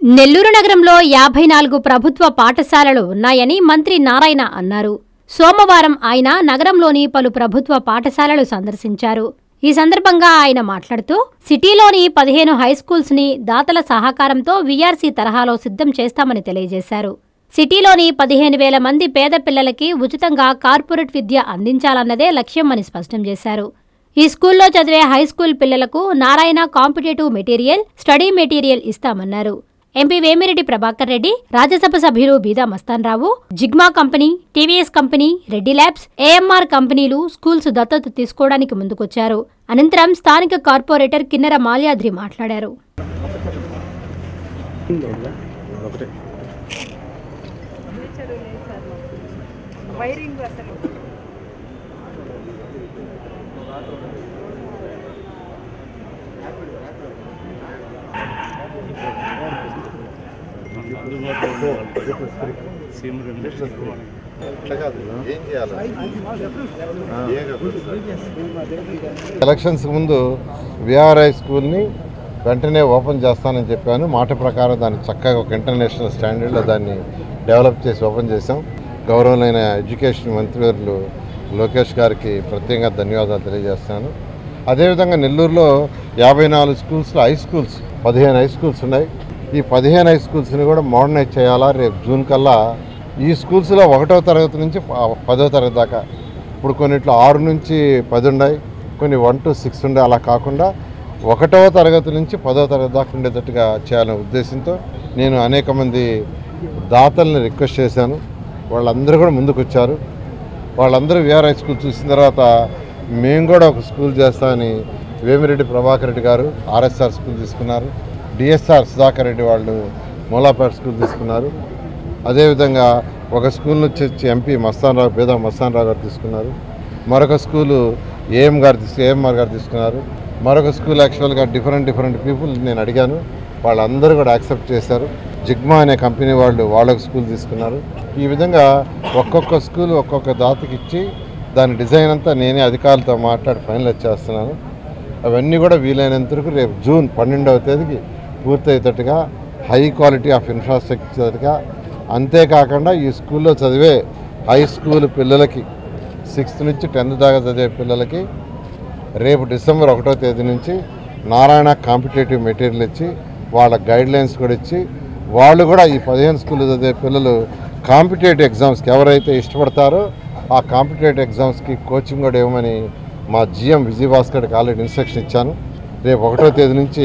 నెల్లూరు నగరంలో 54 ప్రభుత్వ పాఠశాలలు ఉన్నాయని మంత్రి నారాయణ అన్నారు. సోమవారం ఆయన నగరంలోని పలు ప్రభుత్వ పాఠశాలలు సందర్శించారు. ఈ సందర్భంగా ఆయన మాట్లాడుతూ సిటీలోని 15 హైస్కూల్స్ ని దాతల సహకారంతో వీఆర్సీ తరహాలో సిద్ధం చేస్తామని తెలియజేశారు. సిటీలోని 15,000 మంది పేద పిల్లలకి ఉచితంగా కార్పొరేట్ విద్య అందించాలన్నదే లక్ష్యమని స్పష్టం చేశారు. ఈ స్కూల్లో చదివే హైస్కూల్ పిల్లలకు Narayana competitive material, study material ఇస్తామన్నారు. ఎంపీ వేమిరెడ్డి ప్రభాకర్ రెడ్డి, రాజ్యసభ సభ్యులు Beeda Mastanrao, Zigma company, TVS company, Reddy labs, AMR కంపెనీలు స్కూల్స్ దత్తత తీసుకోవడానికి ముందుకొచ్చారు. అనంతరం స్థానిక కార్పొరేటర్ కిన్నెర మాల్యాద్రి మాట్లాడారు. ఎలక్షన్స్ ముందు విఆర్ఐ స్కూల్ని వెంటనే ఓపెన్ చేస్తానని చెప్పాను. మాట ప్రకారం దాన్ని చక్కగా ఒక ఇంటర్నేషనల్ స్టాండర్డ్లో దాన్ని డెవలప్ చేసి ఓపెన్ చేశాం. గౌరవమైన ఎడ్యుకేషన్ మంత్రివర్యులు లోకేష్ గారికి ప్రత్యేకంగా ధన్యవాదాలు తెలియజేస్తాను. అదేవిధంగా నెల్లూరులో 54 స్కూల్స్లో హై స్కూల్స్ 15 హై స్కూల్స్ ఉన్నాయి. ఈ 15 హై స్కూల్స్ని కూడా మోడర్నైజ్ చేయాలా. రేపు జూన్ కల్లా ఈ స్కూల్స్లో 1వ తరగతి నుంచి 10వ తరగతి దాకా, ఇప్పుడు కొన్నిట్లో 6 నుంచి 10 ఉన్నాయి, కొన్ని 1 to 6 ఉండే, అలా కాకుండా 1వ తరగతి నుంచి 10వ తరగతి దాకా ఉండేటట్టుగా చేయాలనే ఉద్దేశంతో నేను అనేక మంది దాతల్ని రిక్వెస్ట్ చేశాను. వాళ్ళందరూ కూడా ముందుకు వచ్చారు. వాళ్ళందరూ విఆర్ఐ స్కూల్ చూసిన తర్వాత మేము కూడా ఒక స్కూల్ చేస్తామని వేమిరెడ్డి ప్రభాకర్ రెడ్డి గారు ఆర్ఎస్ఆర్ స్కూల్ తీసుకున్నారు. డిఎస్ఆర్ సుధాకర్ రెడ్డి వాళ్ళు మూలాపేట స్కూల్ తీసుకున్నారు. అదేవిధంగా ఒక స్కూల్ నుంచి ఎంపీ బీదా మస్తాన్రావు గారు తీసుకున్నారు. మరొక స్కూలు ఏఎంఆర్ గారు తీసుకున్నారు. మరొక స్కూల్ యాక్చువల్గా డిఫరెంట్ పీపుల్ నేను అడిగాను, వాళ్ళందరూ కూడా యాక్సెప్ట్ చేశారు. జిగ్మా అనే కంపెనీ వాళ్ళు వాళ్ళొక స్కూల్ తీసుకున్నారు. ఈ విధంగా ఒక్కొక్క స్కూల్ ఒక్కొక్క దాతకి ఇచ్చి దాని డిజైన్ అంతా నేనే అధికారులతో మాట్లాడి ఫైనలైజ్ చేస్తున్నాను. అవన్నీ కూడా వీలైనంత వరకు రేపు జూన్ 12వ తేదీకి పూర్తయ్యేటట్టుగా హై క్వాలిటీ ఆఫ్ ఇన్ఫ్రాస్ట్రక్చర్గా, అంతేకాకుండా ఈ స్కూల్లో చదివే హై స్కూల్ పిల్లలకి 6th నుంచి 10th దాకా చదివే పిల్లలకి రేపు డిసెంబర్ 1వ తేదీ నుంచి నారాయణ కాంపిటేటివ్ మెటీరియల్ ఇచ్చి వాళ్ళ గైడ్లైన్స్ కూడా ఇచ్చి వాళ్ళు కూడా ఈ 15 స్కూల్లో చదివే పిల్లలు కాంపిటేటివ్ ఎగ్జామ్స్కి ఎవరైతే ఇష్టపడతారో ఆ కాంపిటేటివ్ ఎగ్జామ్స్కి కోచింగ్ కూడా ఇవ్వమని మా జిఎం విజయభాస్కర్కి ఆల్రెడీ ఇన్స్ట్రక్షన్ ఇచ్చాను. రేపు 1వ తేదీ నుంచి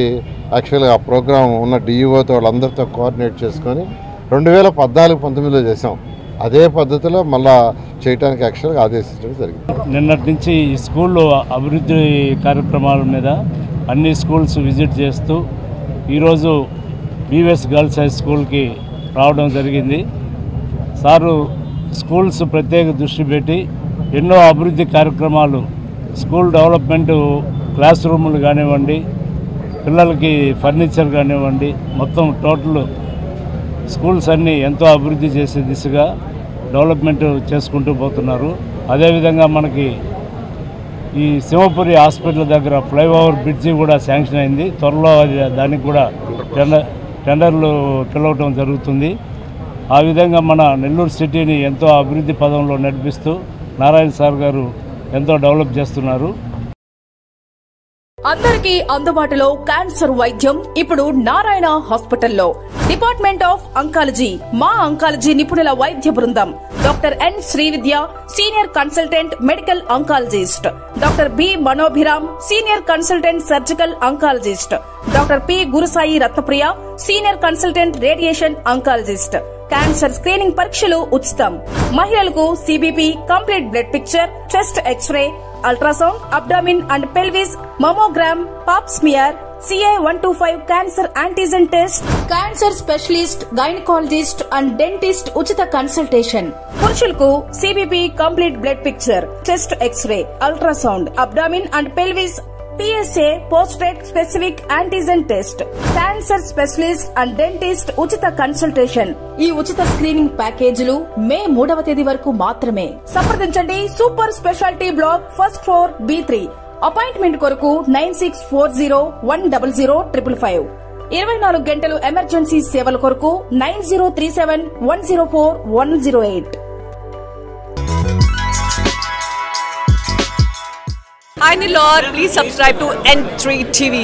యాక్చువల్గా ఆ ప్రోగ్రాం ఉన్న డిఈఓతో వాళ్ళందరితో కోఆర్డినేట్ చేసుకొని 2014-19లో చేసాం. అదే పద్ధతిలో మళ్ళా చేయడానికి యాక్చువల్గా ఆదేశించడం జరిగింది. నిన్నటి నుంచి ఈ స్కూల్లో అభివృద్ధి కార్యక్రమాల మీద అన్ని స్కూల్స్ విజిట్ చేస్తూ ఈరోజు బీవీఎస్ గర్ల్స్ హై స్కూల్కి రావడం జరిగింది. సారు స్కూల్స్ ప్రత్యేక దృష్టి పెట్టి ఎన్నో అభివృద్ధి కార్యక్రమాలు, స్కూల్ డెవలప్మెంటు, క్లాస్ రూములు కానివ్వండి, పిల్లలకి ఫర్నిచర్ కానివ్వండి, మొత్తం టోటల్ స్కూల్స్ అన్నీ ఎంతో అభివృద్ధి చేసే దిశగా డెవలప్మెంట్ చేసుకుంటూ పోతున్నారు. అదేవిధంగా మనకి ఈ సింహపురి హాస్పిటల్ దగ్గర ఫ్లైఓవర్ బ్రిడ్జి కూడా శాంక్షన్ అయింది. త్వరలో దానికి కూడా టెండర్లు పిలవటం జరుగుతుంది. ఆ విధంగా మన నెల్లూరు సిటీని ఎంతో అభివృద్ధి పదంలో నడిపిస్తూ నారాయణ సార్ గారు ఎంతో డెవలప్ చేస్తున్నారు. అందరికీ అందుబాటులో క్యాన్సర్ వైద్యం ఇప్పుడు నారాయణ హాస్పిటల్లో. డిపార్ట్మెంట్ ఆఫ్ అంకాలజీ, మా అంకాలజీ నిపుణుల వైద్య బృందం. Doctor N Srividya, senior consultant medical oncologist. Doctor B Manobhiram, senior consultant surgical oncologist. Doctor P Gurusai Ratnapriya, senior consultant radiation oncologist. Cancer screening పరీక్షలు ఉచితం. మహిళలకు CBP, complete blood picture, chest X ray, ultrasound, abdomen and pelvis, mammogram, pap smear, CA-125 cancer antigen test, cancer specialist, gynaecologist and dentist ఉచిత consultation. పురుషులకు CBP, complete blood picture, chest X ray, ultrasound, abdomen and pelvis, PSA పోస్ట్రేట్ specific antigen test, cancer specialist and dentist ఉచిత consultation. ఈ ఉచిత screening ప్యాకేజీలు మే 3వ తేదీ వరకు మాత్రమే. సంప్రదించండి super speciality block, first floor, B3. Appointment కొరకు 9640100555. 24 గంటలు ఎమర్జెన్సీ సేవల కొరకు 9037104108. Hi Nilor, please subscribe to N3 TV.